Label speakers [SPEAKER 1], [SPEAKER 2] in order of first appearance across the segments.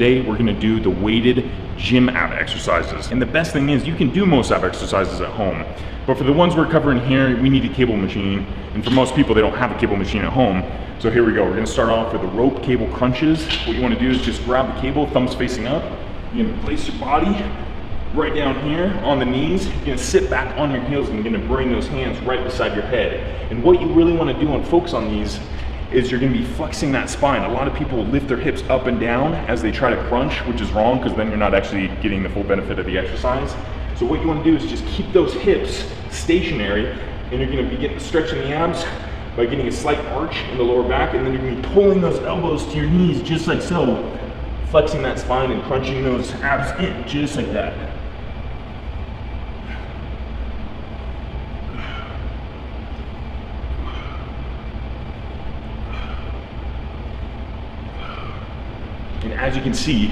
[SPEAKER 1] today we're gonna do the weighted gym ab exercises. And the best thing is you can do most ab exercises at home. But for the ones we're covering here, we need a cable machine. And for most people, they don't have a cable machine at home. So here we go. We're gonna start off with the rope cable crunches. What you wanna do is just grab the cable, thumbs facing up. You're gonna place your body right down here on the knees. You're gonna sit back on your heels and you're gonna bring those hands right beside your head. And what you really wanna do and focus on these is you're gonna be flexing that spine. A lot of people lift their hips up and down as they try to crunch, which is wrong because then you're not actually getting the full benefit of the exercise. So what you wanna do is just keep those hips stationary, and you're gonna be getting stretching the abs by getting a slight arch in the lower back, and then you're gonna be pulling those elbows to your knees just like so, flexing that spine and crunching those abs in just like that. And as you can see,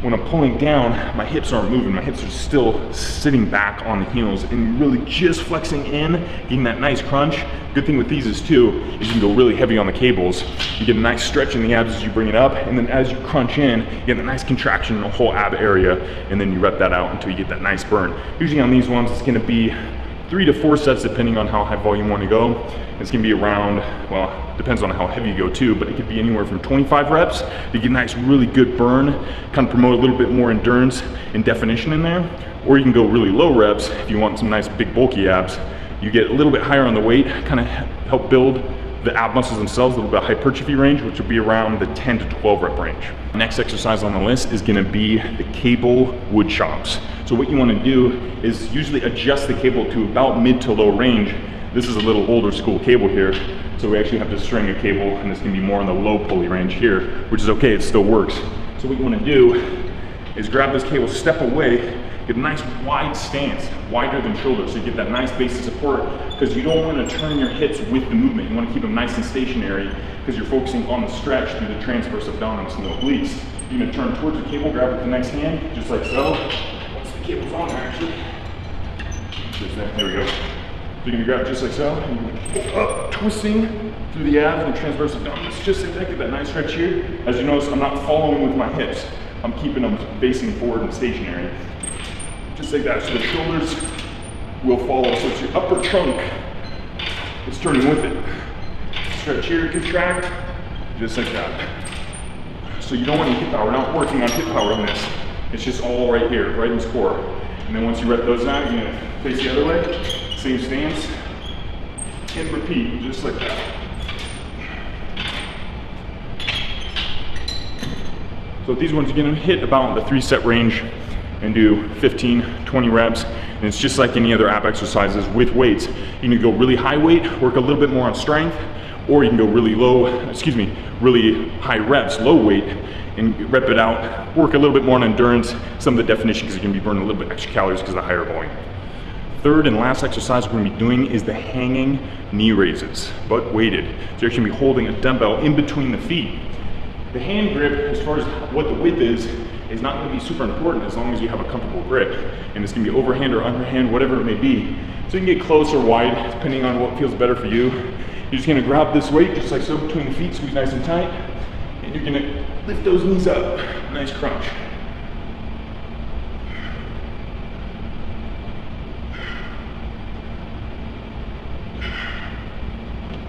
[SPEAKER 1] when I'm pulling down, my hips aren't moving. My hips are still sitting back on the heels and really just flexing in, getting that nice crunch. Good thing with these is too, is you can go really heavy on the cables. You get a nice stretch in the abs as you bring it up, and then as you crunch in, you get a nice contraction in the whole ab area, and then you rep that out until you get that nice burn. Usually on these ones, it's gonna be 3 to 4 sets depending on how high volume you want to go. It's gonna be around, well, depends on how heavy you go too, but it could be anywhere from 25 reps to get a nice, really good burn, kind of promote a little bit more endurance and definition in there. Or you can go really low reps if you want some nice big bulky abs. You get a little bit higher on the weight, kind of help build the ab muscles themselves, a little bit hypertrophy range, which will be around the 10 to 12 rep range. Next exercise on the list is gonna be the cable wood chops. So what you wanna do is usually adjust the cable to about mid to low range. This is a little older school cable here, so we actually have to string a cable, and it's gonna be more in the low pulley range here, which is okay, it still works. So what you wanna do is grab this cable, step away, get a nice wide stance, wider than shoulders, so you get that nice base of support, because you don't want to turn your hips with the movement. You want to keep them nice and stationary, because you're focusing on the stretch through the transverse abdominis and the obliques. You're going to turn towards the cable, grab it with the next hand, just like so. Once the cable's on there, actually. There we go. So you're going to grab it just like so, and you're going to pull up, twisting through the abs and the transverse abdominis, just like that. Get that nice stretch here. As you notice, I'm not following with my hips. I'm keeping them facing forward and stationary. Just like that, so the shoulders will follow, so it's your upper trunk is turning with it. Stretch here, contract, just like that. So you don't want any hip power, we're not working on hip power on this. It's just all right here, right in this core. And then once you rep those out, you're gonna face the other leg, same stance, and repeat, just like that. So these ones, you're gonna hit about the 3-set range and do 15, 20 reps. And it's just like any other ab exercises with weights. You can go really high weight, work a little bit more on strength, or you can go really really high reps, low weight, and rep it out, work a little bit more on endurance, some of the definition, because you're gonna be burning a little bit extra calories because of the higher volume. Third and last exercise we're gonna be doing is the hanging knee raises, but weighted. So you're actually gonna be holding a dumbbell in between the feet. The hand grip, as far as what the width is not going to be super important as long as you have a comfortable grip. And it's going to be overhand or underhand, whatever it may be. So you can get close or wide, depending on what feels better for you. You're just going to grab this weight, just like so, between the feet, squeeze nice and tight. And you're going to lift those knees up. Nice crunch.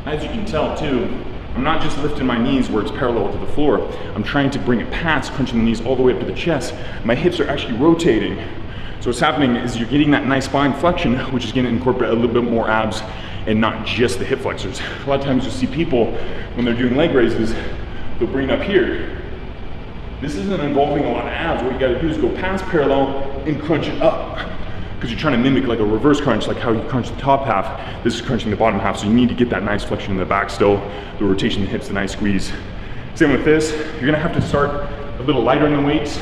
[SPEAKER 1] As you can tell too, I'm not just lifting my knees where it's parallel to the floor. I'm trying to bring it past, crunching the knees all the way up to the chest. My hips are actually rotating. So what's happening is you're getting that nice spine flexion, which is gonna incorporate a little bit more abs and not just the hip flexors. A lot of times you'll see people, when they're doing leg raises, they'll bring it up here. This isn't involving a lot of abs. What you gotta do is go past parallel and crunch it up, because you're trying to mimic like a reverse crunch, like how you crunch the top half. This is crunching the bottom half, so you need to get that nice flexion in the back still, the rotation in the hips, the nice squeeze. Same with this, you're gonna have to start a little lighter in the weights,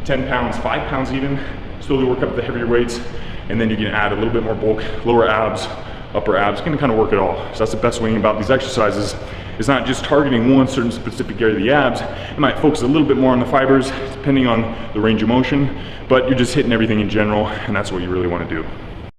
[SPEAKER 1] 10 pounds, 5 pounds even, slowly work up the heavier weights, and then you're gonna add a little bit more bulk, lower abs, upper abs, gonna kind of work it all. So that's the best way about these exercises. It's not just targeting one certain specific area of the abs. You might focus a little bit more on the fibers, depending on the range of motion, but you're just hitting everything in general, and that's what you really want to do.